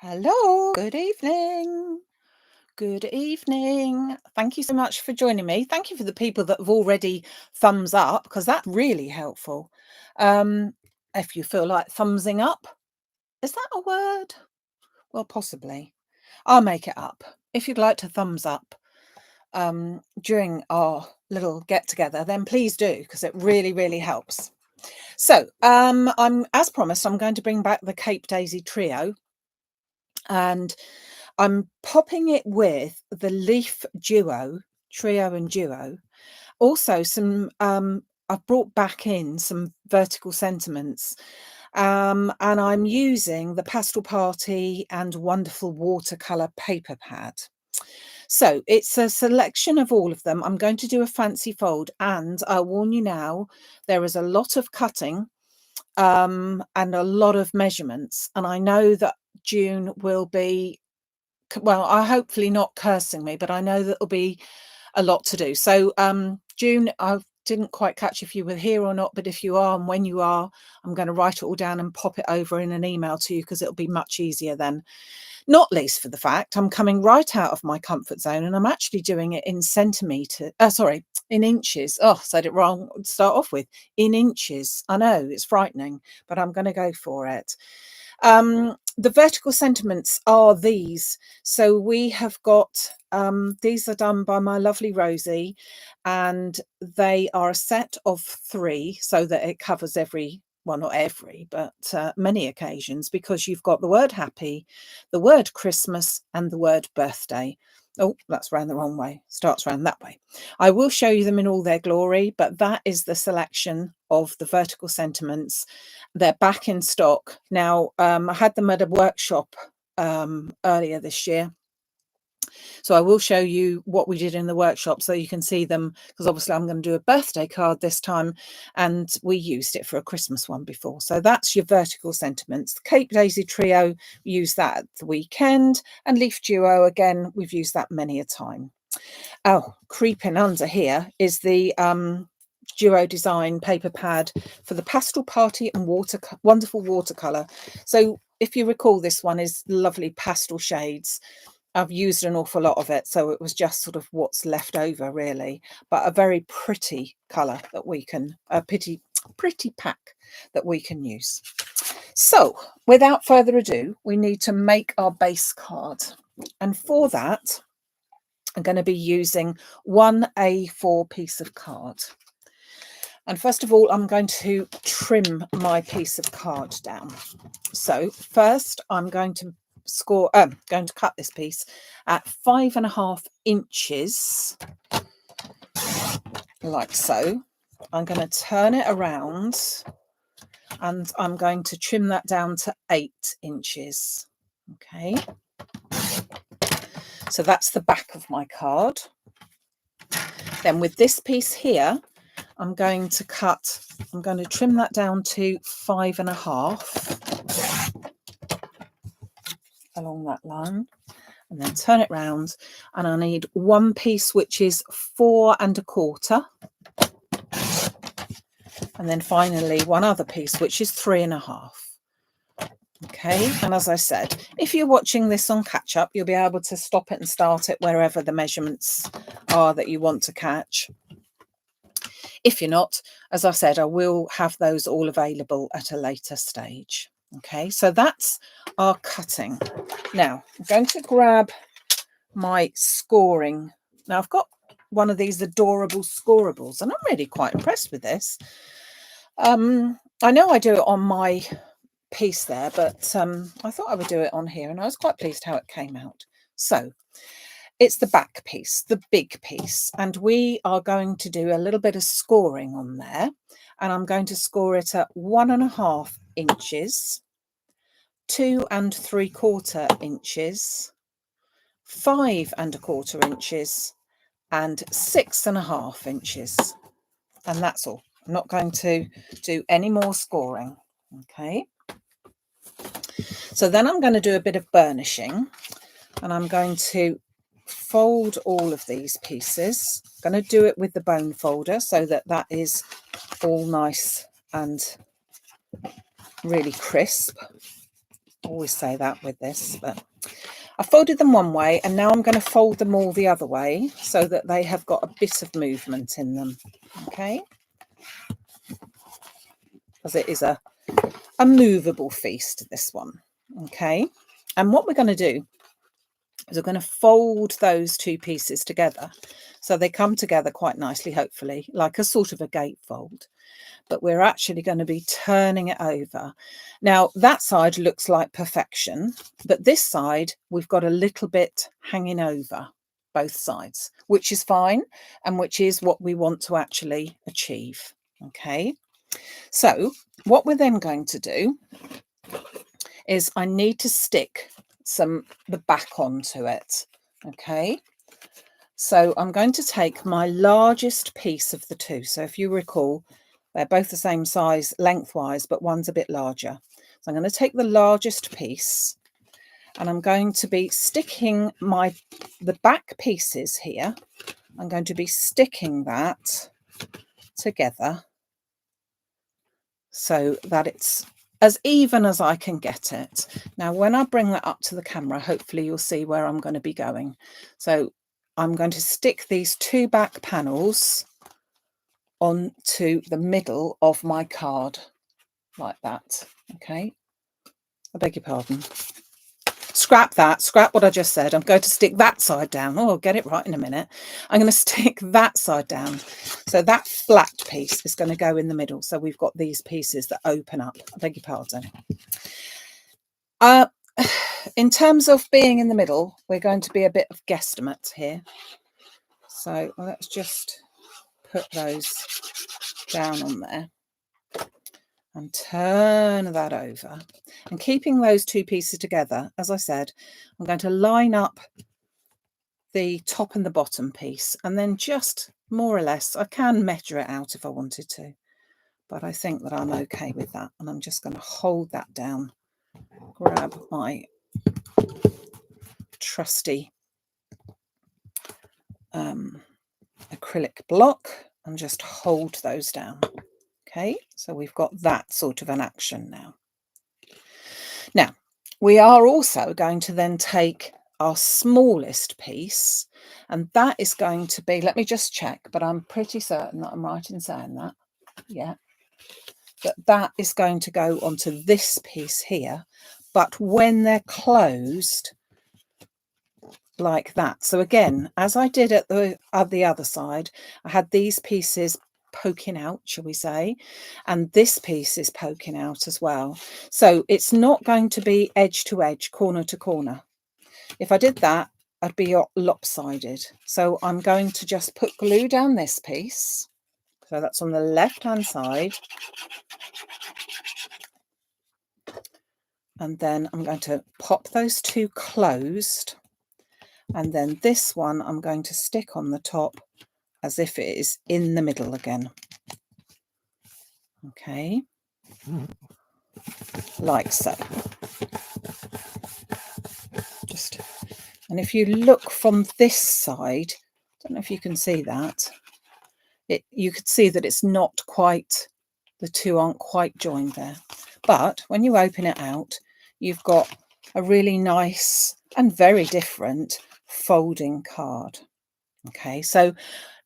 Hello, good evening. Good evening. Thank you so much for joining me. Thank you for the people that have already thumbs up, because that's really helpful. If you feel like thumbsing up, is that a word? Well, possibly. I'll make it up. If you'd like to thumbs up during our little get together, then please do, because it really, really helps. So I'm, as promised, I'm going to bring back the Cape Daisy Trio, and I'm popping it with the Leaf Duo, Trio and Duo. Also some, I've brought back in some vertical sentiments, and I'm using the Pastel Party and Wonderful Watercolour paper pad. So it's a selection of all of them. I'm going to do a fancy fold, and I'll warn you now, there is a lot of cutting and a lot of measurements. And I know that June will be, well, I hopefully not cursing me, but I know that there'll be a lot to do. So June, I didn't quite catch if you were here or not, but if you are, and when you are, I'm going to write it all down and pop it over in an email to you, because it'll be much easier then. Not least for the fact I'm coming right out of my comfort zone, and I'm actually doing it in in inches. Oh, said it wrong to start off with. In inches. I know, it's frightening, but I'm going to go for it. The vertical sentiments are these. So we have got, these are done by my lovely Rosie, and they are a set of 3, so that it covers every, well, not every, but many occasions, because you've got the word happy, the word Christmas, and the word birthday. Oh, that's round the wrong way. Starts round that way. I will show you them in all their glory, but that is the selection of the vertical sentiments. They're back in stock now. I had them at a workshop earlier this year, so I will show you what we did in the workshop so you can see them, because obviously I'm going to do a birthday card this time, and we used it for a Christmas one before. So that's your vertical sentiments. The Cape Daisy Trio, we used that at the weekend, and Leaf Duo, again, we've used that many a time. Oh, creeping under here is the Duo Design paper pad for the Pastel Party and Wonderful Watercolour. So if you recall, this one is lovely pastel shades. I've used an awful lot of it, so it was just sort of what's left over, really. But a very pretty colour that we can, a pretty pack that we can use. So without further ado, we need to make our base card. And for that, I'm going to be using one A4 piece of card. And first of all, I'm going to trim my piece of card down. So first, I'm going to cut this piece at 5.5 inches, like so. I'm going to turn it around, and I'm going to trim that down to 8 inches. Okay. So that's the back of my card. Then with this piece here, I'm going to trim that down to 5.5 along that line, and then turn it round, and I need one piece which is 4.25, and then finally one other piece which is 3.5. Okay, and as I said, if you're watching this on catch up, you'll be able to stop it and start it wherever the measurements are that you want to catch. If you're not, as I said, I will have those all available at a later stage. Okay, so that's our cutting. Now I'm going to grab my scoring. Now I've got one of these adorable scorables, and I'm really quite impressed with this. I know I do it on my piece there, but I thought I would do it on here, and I was quite pleased how it came out. So it's the back piece, the big piece, and we are going to do a little bit of scoring on there, and I'm going to score it at 1.5 inches, 2.75 inches, 5.25 inches, and 6.5 inches, and that's all. I'm not going to do any more scoring. Okay, so then I'm going to do a bit of burnishing, and I'm going to fold all of these pieces. I'm going to do it with the bone folder so that that is all nice and really crisp. I always say that with this, but I folded them one way, and now I'm going to fold them all the other way so that they have got a bit of movement in them. Okay, because it is a movable feast, this one. Okay, and what we're going to do is we're going to fold those two pieces together so they come together quite nicely, hopefully, like a sort of a gatefold. But we're actually going to be turning it over. Now, that side looks like perfection, but this side, we've got a little bit hanging over both sides, which is fine, and which is what we want to actually achieve. Okay, so what we're then going to do is I need to stick the back onto it. Okay, so I'm going to take my largest piece of the two. So if you recall, they're both the same size lengthwise, but one's a bit larger. So I'm going to take the largest piece, and I'm going to be sticking the back pieces here. I'm going to be sticking that together so that it's as even as I can get it. Now, when I bring that up to the camera, hopefully you'll see where I'm going to be going. So I'm going to stick these two back panels onto the middle of my card like that. Okay, I beg your pardon. Scrap what I just said. I'm going to stick that side down. Oh, I'll get it right in a minute. I'm going to stick that side down. So that flat piece is going to go in the middle. So we've got these pieces that open up. I beg your pardon. In terms of being in the middle, we're going to be a bit of guesstimate here. So let's just put those down on there and turn that over. And keeping those two pieces together, as I said, I'm going to line up the top and the bottom piece, and then just more or less, I can measure it out if I wanted to, but I think that I'm okay with that. And I'm just going to hold that down, grab my trusty acrylic block and just hold those down. Okay, so we've got that sort of an action now. Now, we are also going to then take our smallest piece, and that is going to be, let me just check, but I'm pretty certain that I'm right in saying that. Yeah, that is going to go onto this piece here, but when they're closed like that. So again, as I did at the other side, I had these pieces poking out, shall we say, and this piece is poking out as well. So it's not going to be edge to edge, corner to corner. If I did that, I'd be lopsided. So I'm going to just put glue down this piece. So that's on the left-hand side. And then I'm going to pop those two closed. And then this one I'm going to stick on the top as if it is in the middle again. Okay, like so. And if you look from this side, I don't know if you can see that, you could see that it's not quite, the two aren't quite joined there. But when you open it out, you've got a really nice and very different folding card. Okay, so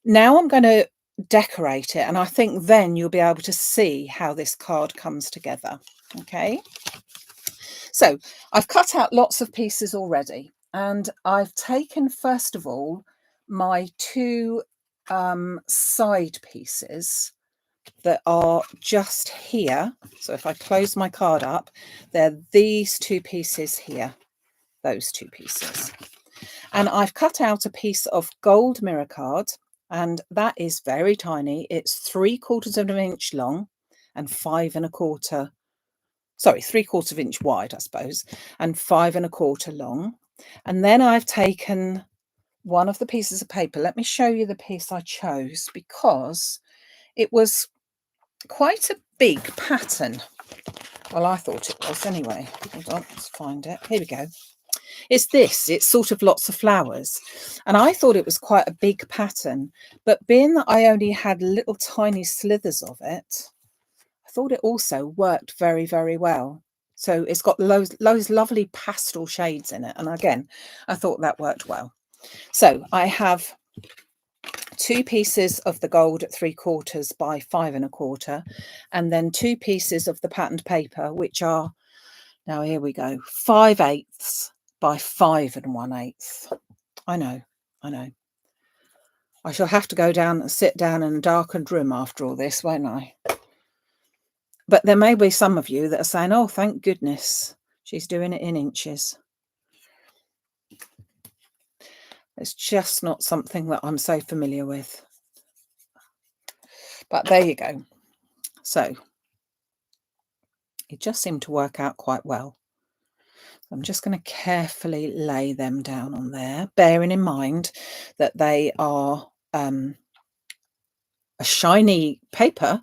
now I'm going to decorate it, and I think then you'll be able to see how this card comes together. Okay, so I've cut out lots of pieces already, and I've taken first of all my two side pieces that are just here. So if I close my card up, they're these two pieces here, those two pieces. And I've cut out a piece of gold mirror card, and that is very tiny. It's 3/4 of an inch long and 5 1/4, sorry, 3/4 of an inch wide, I suppose, and 5 1/4 long. And then I've taken one of the pieces of paper. Let me show you the piece I chose because it was quite a big pattern. Well, I thought it was anyway. Hold on, let's find it. Here we go. It's sort of lots of flowers, and I thought it was quite a big pattern, but being that I only had little tiny slithers of it, I thought it also worked very, very well. So it's got those lovely pastel shades in it. And again, I thought that worked well. So I have 2 pieces of the gold at 3/4 by 5 1/4, and then 2 pieces of the patterned paper, which are, now here we go, 5/8 by 5 1/8. I know. I shall have to go down and sit down in a darkened room after all this, won't I? But there may be some of you that are saying, oh, thank goodness, she's doing it in inches. It's just not something that I'm so familiar with. But there you go. So it just seemed to work out quite well. I'm just going to carefully lay them down on there, bearing in mind that they are a shiny paper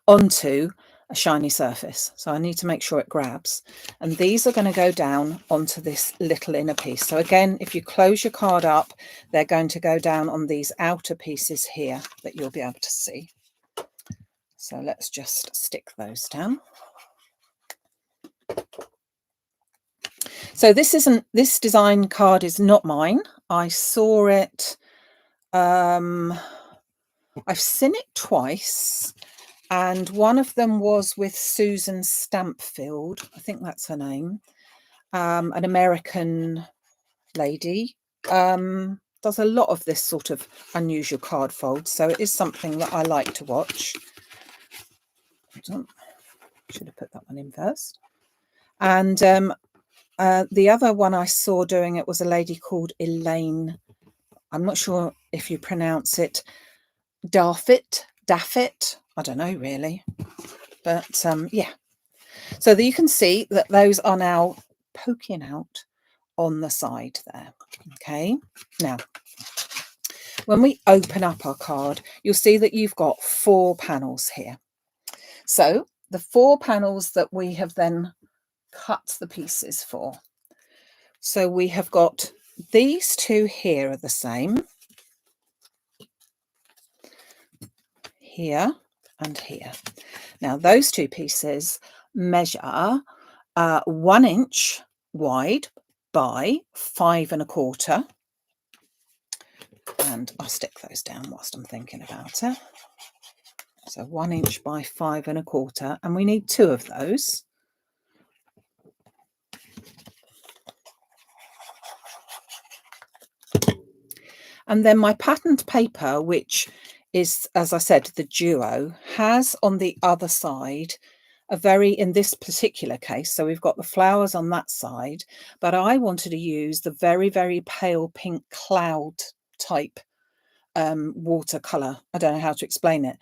onto a shiny surface. So I need to make sure it grabs. And these are going to go down onto this little inner piece. So again, if you close your card up, they're going to go down on these outer pieces here that you'll be able to see. So let's just stick those down. So this design card is not mine. I saw it, I've seen it twice, and one of them was with Susan Stampfield, I think that's her name, an American lady, does a lot of this sort of unusual card fold, so it is something that I like to watch. Should have put that one in first. And the other one I saw doing it was a lady called Elaine. I'm not sure if you pronounce it Daffit. I don't know really. But yeah. So that you can see that those are now poking out on the side there. Okay. Now, when we open up our card, you'll see that you've got 4 panels here. So the 4 panels that we have then cut the pieces for. So we have got these 2 here are the same. Here and here. Now those 2 pieces measure 1 inch wide by 5 1/4. And I'll stick those down whilst I'm thinking about it. So 1 inch by 5 1/4, and we need 2 of those. And then my patterned paper, which is, as I said, the duo, has on the other side in this particular case, so we've got the flowers on that side, but I wanted to use the very, very pale pink cloud type watercolor. I don't know how to explain it.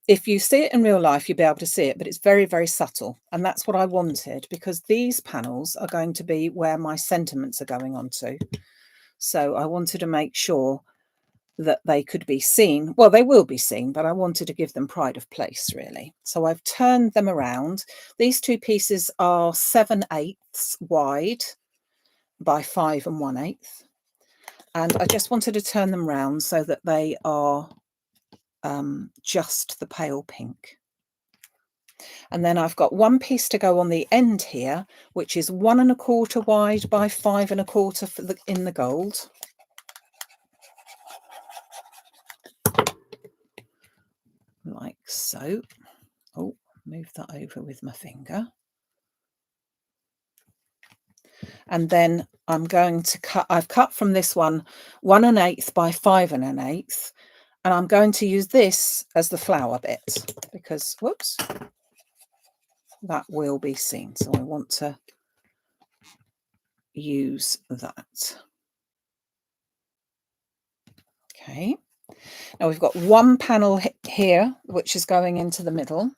If you see it in real life, you'll be able to see it, but it's very, very subtle. And that's what I wanted, because these panels are going to be where my sentiments are going on to. So I wanted to make sure that they could be seen. Well, they will be seen, but I wanted to give them pride of place, really. So I've turned them around. These 2 pieces are 7/8 wide by 5 1/8. And I just wanted to turn them round so that they are just the pale pink. And then I've got 1 piece to go on the end here, which is 1 1/4 wide by 5 1/4 in the gold. Like so. Oh, move that over with my finger. And then I'm going to cut, I've cut from this one 1 1/8 by 5 1/8, and I'm going to use this as the flower bit because, whoops, that will be seen. So I want to use that. Okay. Now we've got 1 panel here, which is going into the middle.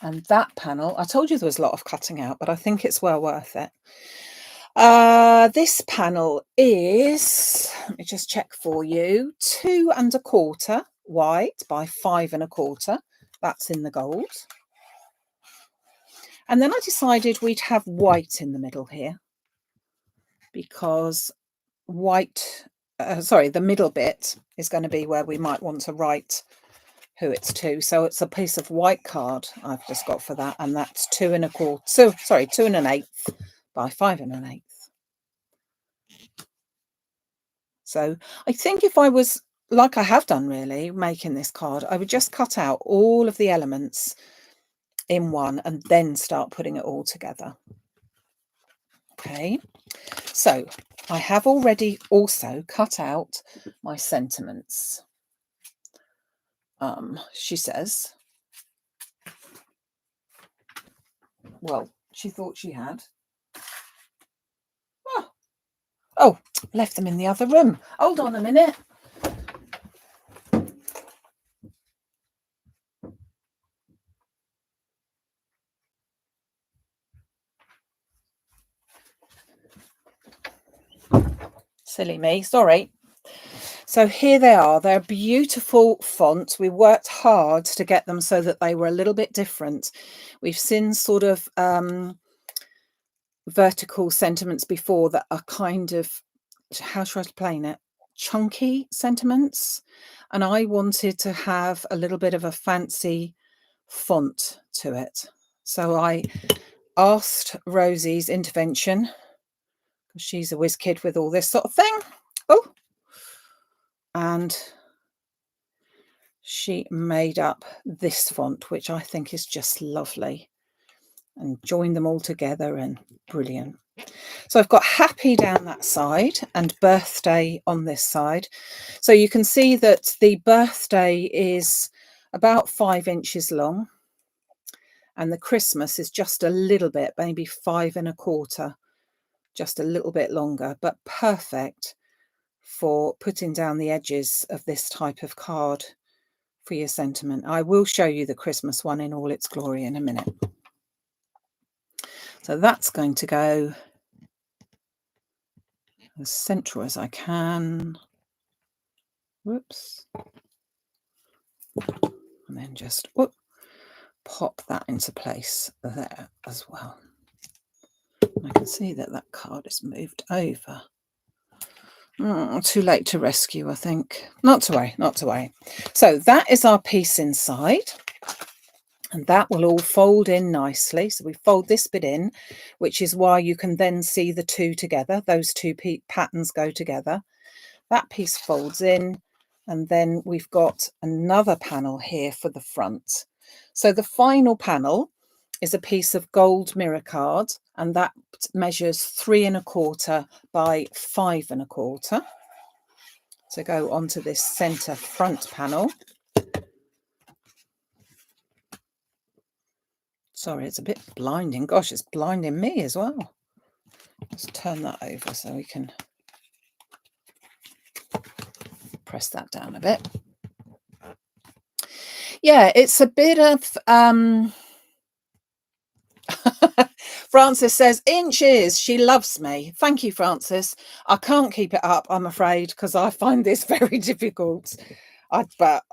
And that panel, I told you there was a lot of cutting out, but I think it's well worth it. This panel is, let me just check for you, 2 1/4 wide by 5 1/4. That's in the gold. And then I decided we'd have white in the middle here because white, the middle bit is going to be where we might want to write who it's to. So it's a piece of white card I've just got for that, and that's 2 1/4. So sorry, 2 1/8 by 5 1/8. So I think if I was, like I have done really, making this card, I would just cut out all of the elements in one and then start putting it all together. Okay, so I have already also cut out my sentiments. She says, well, she thought she had. Oh, left them in the other room. Hold on a minute. Silly me, sorry. So here they are. They're beautiful fonts. We worked hard to get them so that they were a little bit different. We've seen sort of vertical sentiments before that are kind of, how should I explain it? Chunky sentiments. And I wanted to have a little bit of a fancy font to it. So I asked Rosie's intervention, because she's a whiz kid with all this sort of thing. Oh, and she made up this font, which I think is just lovely, and joined them all together, and brilliant. So I've got happy down that side and birthday on this side. So you can see that the birthday is about 5 inches long, and the Christmas is just a little bit, maybe 5 1/4, just a little bit longer, but perfect for putting down the edges of this type of card for your sentiment. I will show you the Christmas one in all its glory in a minute. So that's going to go as central as I can. Whoops. And then just pop that into place there as well. I can see that that card is moved over. Too late to rescue, I think. Not to worry, not to worry. So that is our piece inside. And that will all fold in nicely. So we fold this bit in, which is why you can then see the two together. Those two patterns go together. That piece folds in, and then we've got another panel here for the front. So the final panel is a piece of gold mirror card, and that measures 3 1/4 by 5 1/4 to go onto this center front panel. Sorry, it's a bit blinding. Gosh, it's blinding me as well. Let's turn that over so we can press that down a bit. Yeah, it's a bit of Frances says inches. She loves me. Thank you, Frances. I can't keep it up, I'm afraid, because I find this very difficult. But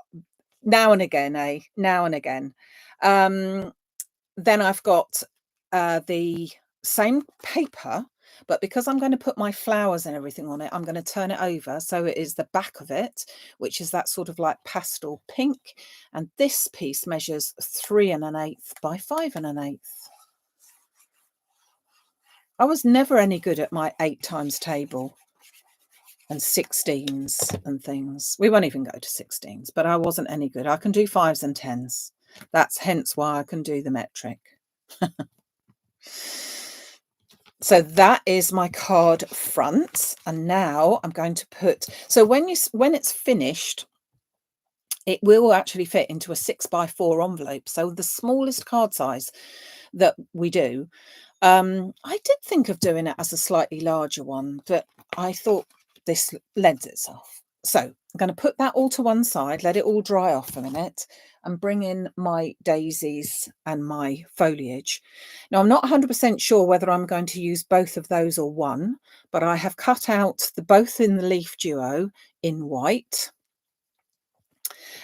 now and again, now and again. Then I've got the same paper, but because I'm going to put my flowers and everything on it, I'm going to turn it over so it is the back of it, which is that sort of like pastel pink. And this piece measures 3 1/8 by 5 1/8. I was never any good at my 8 times table and 16s and things. We won't even go to 16s, but I wasn't any good. I can do 5s and 10s. That's hence why I can do the metric. So that is my card front. And now I'm going to put, so when it's finished, it will actually fit into a 6x4 envelope. So the smallest card size that we do. I did think of doing it as a slightly larger one, but I thought this lends itself. So I'm going to put that all to one side, let it all dry off a minute, and bring in my daisies and my foliage. Now, I'm not 100% sure whether I'm going to use both of those or one, but I have cut out the both in the leaf duo in white.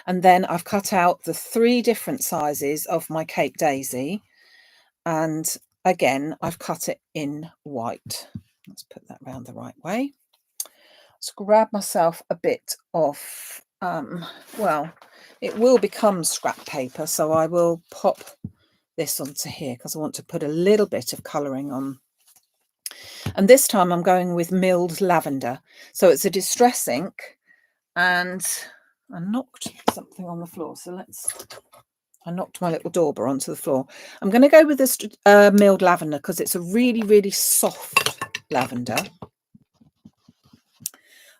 And then I've cut out the 3 different sizes of my Cape Daisy. And again, I've cut it in white. Let's put that round the right way. Let's grab myself a bit of well, it will become scrap paper, so I will pop this onto here because I want to put a little bit of colouring on. And this time I'm going with milled lavender. So it's a distress ink, and I knocked something on the floor. So I knocked my little dauber onto the floor. I'm going to go with this milled lavender because it's a really, really soft lavender.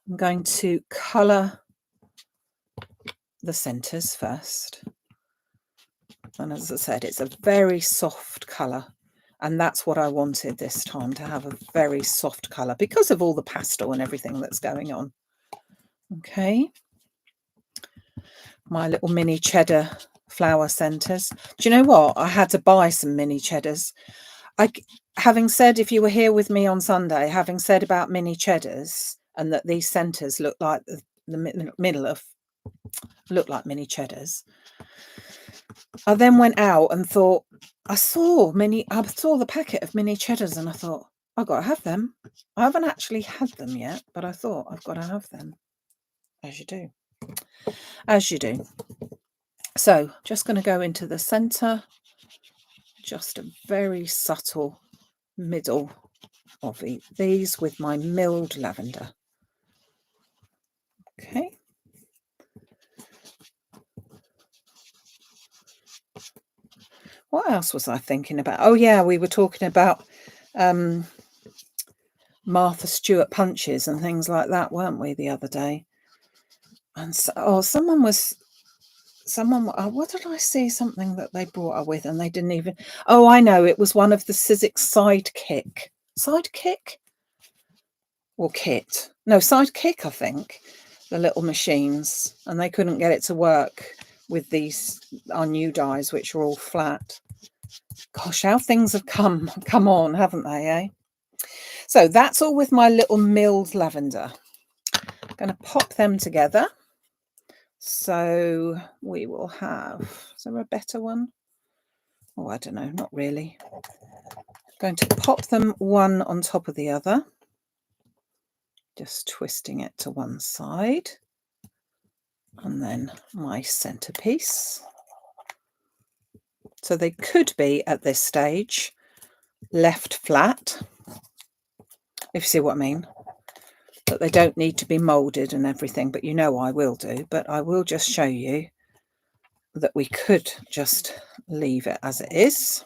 I'm going to colour the centres first. And as I said, it's a very soft colour. And that's what I wanted this time, to have a very soft colour because of all the pastel and everything that's going on. Okay. My little mini cheddar flower centres. Do you know what? I had to buy some mini cheddars. Having said, if you were here with me on Sunday, having said about mini cheddars and that these centres look like the middle of, look like mini cheddars, I then went out and thought, I saw the packet of mini cheddars and I thought, I've got to have them. I haven't actually had them yet, but I thought I've got to have them. As you do. As you do. So just going to go into the centre, just a very subtle middle of these with my milled lavender. Okay. What else was I thinking about? Oh yeah, we were talking about Martha Stewart punches and things like that, weren't we, the other day? And so, what did I see? Something that they brought her with and they didn't even, oh, I know, it was one of the Sizzix sidekick or kit. No, sidekick, I think, the little machines, and they couldn't get it to work with our new dies, which are all flat. Gosh, how things have come on, haven't they, eh? So that's all with my little milled lavender. I'm going to pop them together. So we will have, is there a better one? Oh, I don't know, not really. I'm going to pop them one on top of the other. Just twisting it to one side. And then my centerpiece. So they could be, at this stage, left flat, if you see what I mean. But they don't need to be moulded and everything, but you know I will do. But I will just show you that we could just leave it as it is.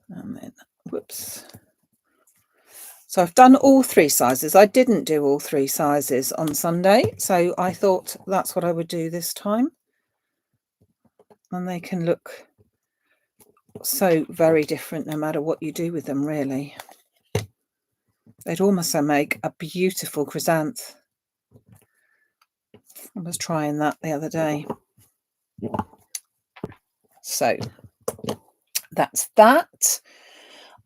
And then, whoops. So I've done all three sizes. I didn't do all three sizes on Sunday, so I thought that's what I would do this time. And they can look so very different no matter what you do with them, really. They'd almost make a beautiful chrysanth. I was trying that the other day. So that's that.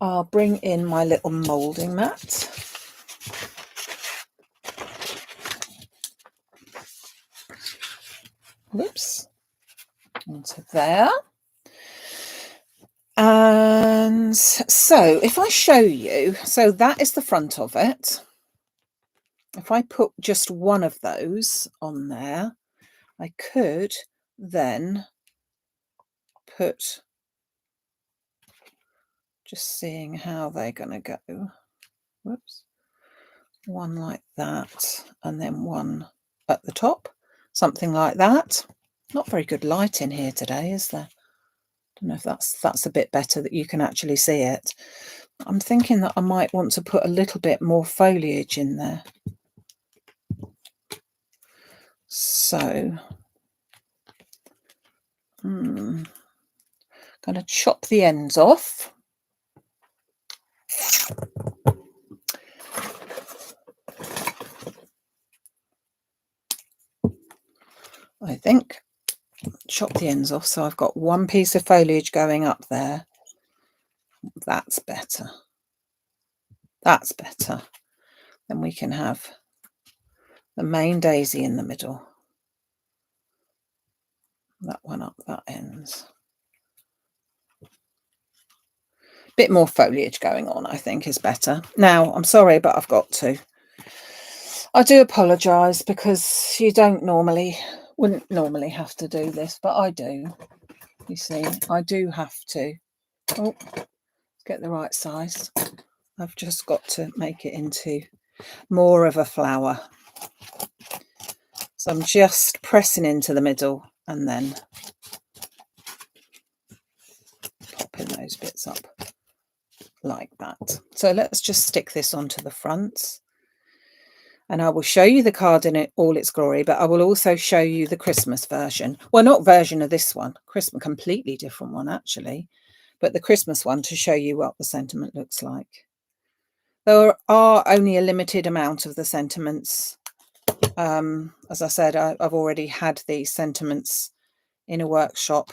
I'll bring in my little moulding mat. Whoops. Onto there. And so if I show you, so that is the front of it. If I put just one of those on there, I could then put, just seeing how they're going to go. Whoops. One like that, and then one at the top, something like that. Not very good light in here today, is there? Don't know if that's a bit better that you can actually see it. I'm thinking that I might want to put a little bit more foliage in there. So I'm going to chop the ends off. I think chop the ends off, so I've got one piece of foliage going up there. That's better. That's better. Then we can have the main daisy in the middle. That one up that end. Bit more foliage going on, I think, is better. Now, I'm sorry, but I've got to. I do apologise because you wouldn't normally have to do this, but I do. You see, I do have to. Oh, get the right size. I've just got to make it into more of a flower. So I'm just pressing into the middle and then popping those bits up like that. So let's just stick this onto the front. And I will show you the card in all its glory, but I will also show you the Christmas version. Well, not version of this one, Christmas, completely different one actually, but the Christmas one to show you what the sentiment looks like. There are only a limited amount of the sentiments. As I said, I've already had these sentiments in a workshop.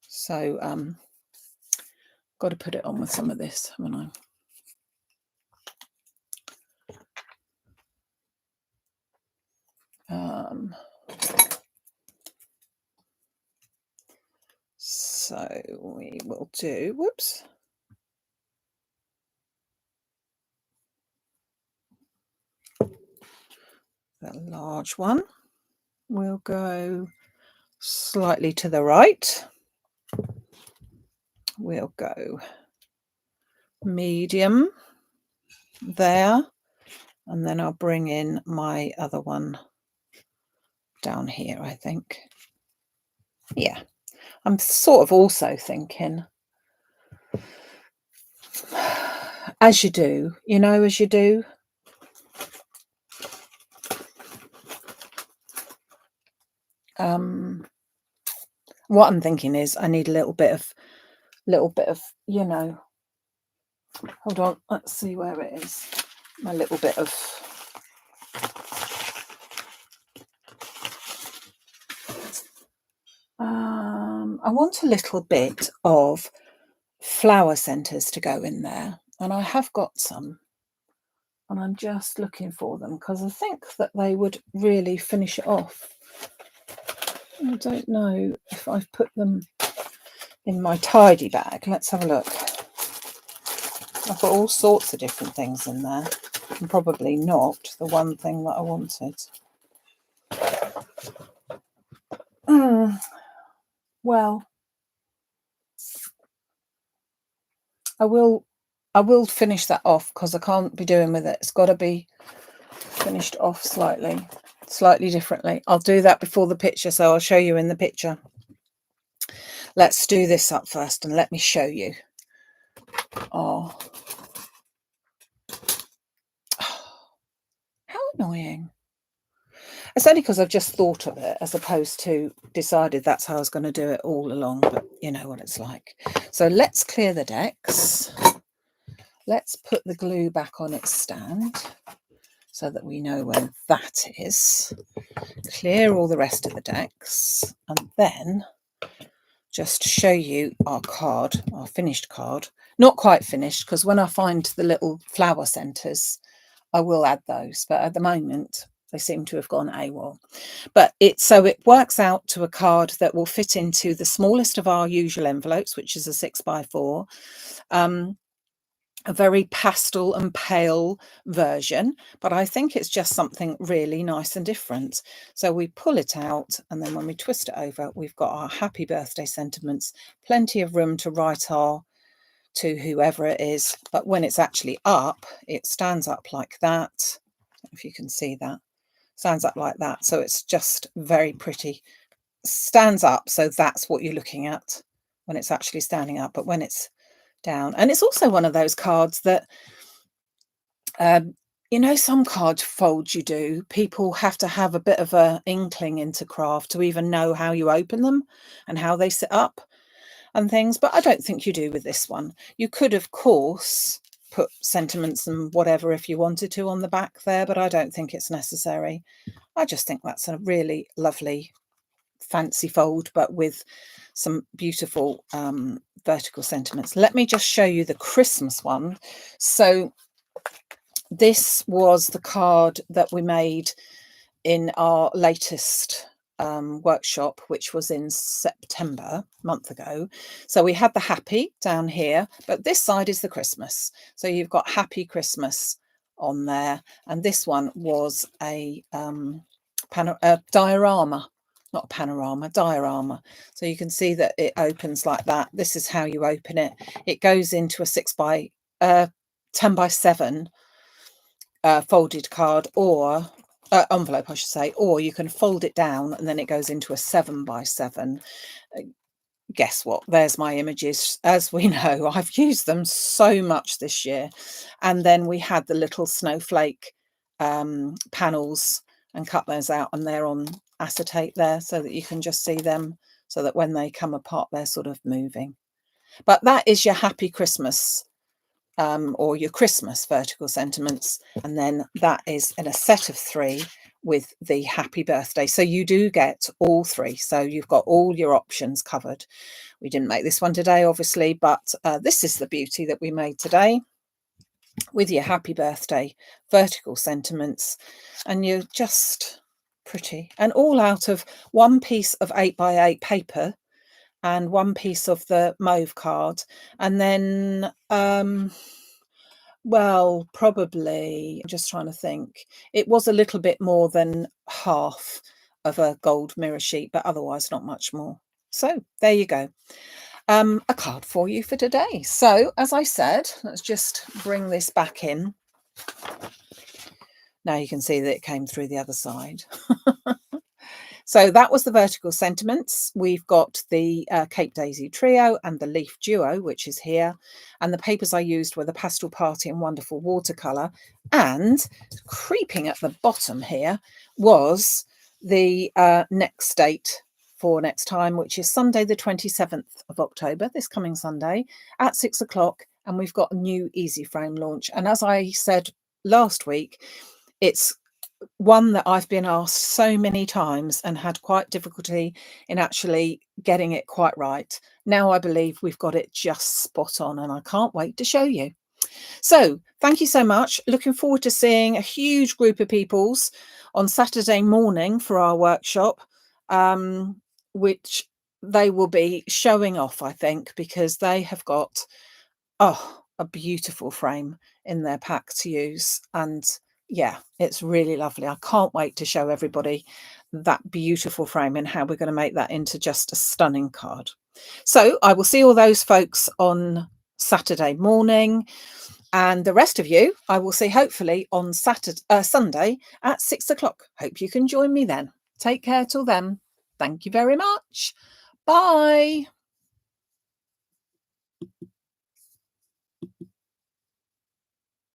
So got to put it on with some of this, haven't I? So we will do, whoops. The large one will go slightly to the right. We'll go medium there, and then I'll bring in my other one down here, I think. Yeah, I'm sort of also thinking, as you do, you know, as you do. What I'm thinking is I need a little bit of, you know, hold on, let's see where it is. A little bit of I want a little bit of flower centres to go in there, and I have got some, and I'm just looking for them because I think that they would really finish it off. I don't know if I've put them in my tidy bag. Let's have a look. I've got all sorts of different things in there, and probably not the one thing that I wanted. Well, I will finish that off because I can't be doing with it. It's got to be finished off slightly differently. I'll do that before the picture, so I'll show you in the picture. Let's do this up first and let me show you. Oh, how annoying. It's only because I've just thought of it as opposed to decided that's how I was going to do it all along, but you know what it's like. So let's clear the decks. Let's put the glue back on its stand so that we know where that is. Clear all the rest of the decks, and then just show you our card, our finished card. Not quite finished, because when I find the little flower centres, I will add those. But at the moment, they seem to have gone AWOL. But it works out to a card that will fit into the smallest of our usual envelopes, which is a 6x4. A very pastel and pale version, but I think it's just something really nice and different. So we pull it out, and then when we twist it over, we've got our happy birthday sentiments, plenty of room to write to whoever it is. But when it's actually up, it stands up like that. If you can see that, stands up like that. So it's just very pretty. Stands up, so that's what you're looking at when it's actually standing up. But when it's down, and it's also one of those cards that you know, some card folds you do, people have to have a bit of a inkling into craft to even know how you open them and how they sit up and things, but I don't think you do with this one. You could, of course, put sentiments and whatever if you wanted to on the back there, but I don't think it's necessary. I just think that's a really lovely fancy fold, but with some beautiful vertical sentiments. Let me just show you the Christmas one. So this was the card that we made in our latest workshop, which was in September, a month ago. So we had the happy down here, but this side is the Christmas. So you've got Happy Christmas on there, and this one was a diorama, not a panorama, diorama. So you can see that it opens like that. This is how you open it. It goes into a 10 by 7 folded card, or envelope, I should say, or you can fold it down and then it goes into a 7 by 7. Guess what? There's my images. As we know, I've used them so much this year. And then we had the little snowflake panels, and cut those out, and they're on acetate there so that you can just see them, so that when they come apart, they're sort of moving. But that is your happy Christmas, or your Christmas vertical sentiments. And then that is in a set of 3 with the happy birthday. So you do get all 3. So you've got all your options covered. We didn't make this one today, obviously, but this is the beauty that we made today with your happy birthday vertical sentiments. And you're just pretty, and all out of one piece of 8 by 8 paper and one piece of the mauve card. And then well, probably, I'm just trying to think, it was a little bit more than half of a gold mirror sheet, but otherwise not much more. So there you go. A card for you for today. So as I said, let's just bring this back in. Now you can see that it came through the other side. So that was the vertical sentiments. We've got the Cape Daisy Trio and the Leaf Duo, which is here. And the papers I used were the Pastel Party and Wonderful Watercolour. And creeping at the bottom here was the next date for next time, which is Sunday the 27th of October, this coming Sunday at 6 o'clock. And we've got a new Easy Frame launch. And as I said last week, it's one that I've been asked so many times and had quite difficulty in actually getting it quite right. Now I believe we've got it just spot on, and I can't wait to show you. So thank you so much. Looking forward to seeing a huge group of peoples on Saturday morning for our workshop, which they will be showing off, I think, because they have got a beautiful frame in their pack to use. And yeah, it's really lovely. I can't wait to show everybody that beautiful frame and how we're going to make that into just a stunning card. So I will see all those folks on Saturday morning, and the rest of you I will see hopefully on Sunday at 6 o'clock. Hope you can join me then. Take care till then. Thank you very much. Bye.